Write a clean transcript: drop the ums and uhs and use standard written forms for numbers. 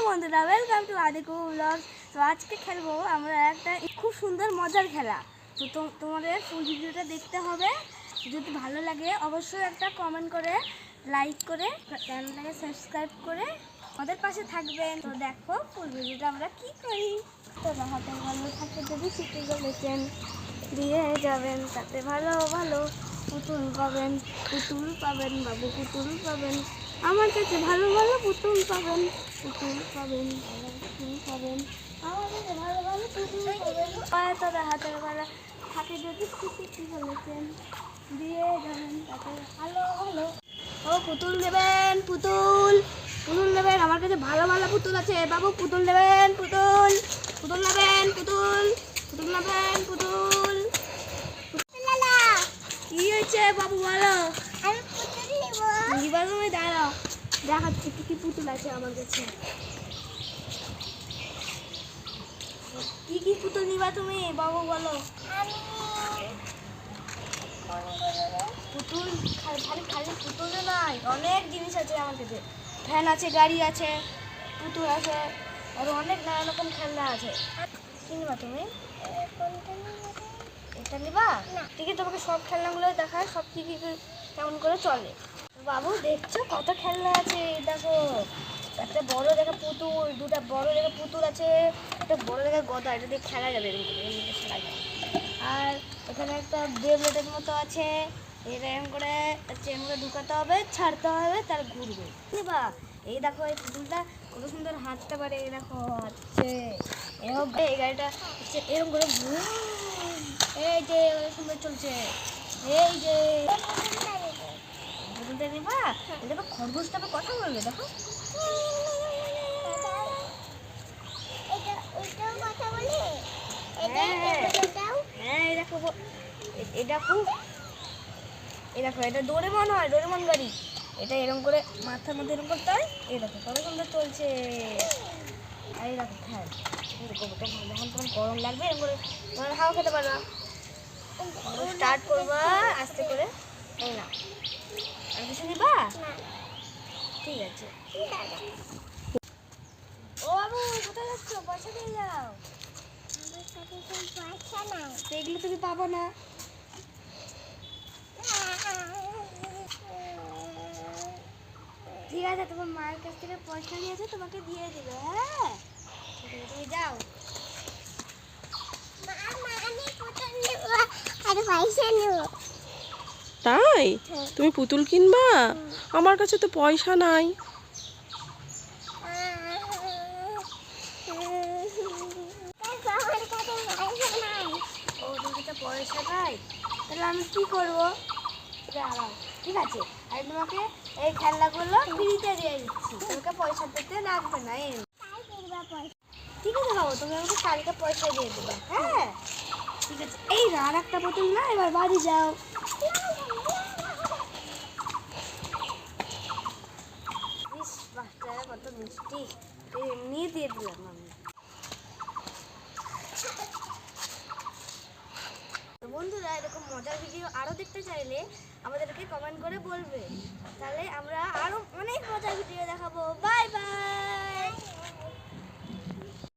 বন্ধুরা, welcome to আদিকু blog. তো আজকে খেলবো আমরা একটা খুব সুন্দর মজার খেলা। তো তোমাদের ফুল ভিডিওটা দেখতে হবে। যদি ভালো লাগে অবশ্যই একটা কমেন্ট করে, লাইক করে, চ্যানেলটাকে সাবস্ক্রাইব করে আমাদের পাশে থাকবেন। তো দেখো ফুল ভিডিওটা আমরা কি করি। তো হাতে ভালো থাকে যদি শিখে গেলেছেন দিয়ে যাবেন, তাতে ভালো ভালো পুতুল পাবেন, পুতুল পাবেন বাবু, পুতুল পাবেন আমার কাছে, ভালো ভালো পুতুল পাবেন, পুতুল পাবেন, পুতুল পাবেন আমার কাছে, ভালো ভালো পুতুল পাবেন। তাদের হাতের বেলা থাকে যদি শিখে গেলেছেন দিয়ে যাবেন, তাতে ভালো ভালো ও পুতুল দেবেন, পুতুল পুতুল নেবেন। আমার কাছে ভালো ভালো পুতুল আছে বাবু, পুতুল নেবেন, পুতুল পুতুল নেবেন, পুতুল পুতুল নেবেন, পুতুল। কি হয়েছে বাবু বলো? তুমি দাঁড়াও, দেখাচ্ছি কি কি পুতুল আছে আমার কাছে। কি কি পুতুল নিবা তুমি বাবু বলো? পুতুল খালি খালি পুতুল নয়, অনেক জিনিস আছে আমার কাছে। ফ্যান আছে, গাড়ি আছে, পুতুল আছে, আর অনেক নানা রকম খেলনা আছে। কি নিবা তুমি? এটা নিবা? ঠিক আছে, তোমাকে সব খেলনাগুলো দেখায়, সব কি কি কেমন করে চলে। বাবু দেখছো কত খেলনা আছে, দেখো একটা বড় দেখে পুতুল, দুটা বড় দেখে পুতুল আছে, একটা বড় দেখে গদা, এটা দিয়ে খেলা যাবে, খেলা যাবে। আর এখানে একটা বেবলেটের মতো আছে, এটা এরকম করে চেন করে ঢুকাতে হবে, ছাড়তে হবে, তার ঘুরবে। বা এই দেখো এই পুতুলটা কত সুন্দর হাঁটতে পারে, এই দেখো হাঁটছে। এরকম এই গাড়িটা এরকম করে এই যে সুন্দর চলছে, এই যে পুতুলটা নিবা। দেখো খরগোশটা কথা বলবে, দেখো এটা ডোরেমন হয়, ডোরেমন গাড়ি। এটা এরকম করে মাথার মধ্যে এরকম করতে হয়। এই দেখো কত সুন্দর চলছে। এই দেখো হ্যাঁ, যখন তোমার গরম লাগবে এরকম করে তোমার হাওয়া খেতে পারবা। স্টার্ট করবা আস্তে করে। এই না আর কিছু নিবা? ঠিক আছে। ও বাবু কোথায় যাচ্ছ? পয়সা দিয়ে যাও। এগুলো তুমি পাবো না। ঠিক আছে, তোমার মায়ের কাছ থেকে পয়সা নিয়েছে, তোমাকে দিয়ে দিবে। হ্যাঁ তুমি যাও। তাই তুমি পুতুল কিনবা? আমার কাছে তো পয়সা নাই। পয়সা নাই, তাহলে আমি কি করবো? ঠিক আছে, আমি তোমাকে এই খেলনাগুলো ফ্রিতে দিয়ে দিচ্ছি, তোমাকে পয়সা দিতে লাগবে না। ঠিক আছে বাবু, তুমি আমাকে কালকে পয়সা দিয়ে দেবে। হ্যাঁ ঠিক আছে। এই আর একটা বোতল না, এবার বাড়ি যাও। বাচ্চারা কত মিষ্টি, এমনি দিয়ে দিলাম আমি। বন্ধুরা, এরকম মজার ভিডিও আরও দেখতে চাইলে আমাদেরকে কমেন্ট করে বলবে, তাহলে আমরা আরও অনেক মজার ভিডিও দেখাবো। Bye bye.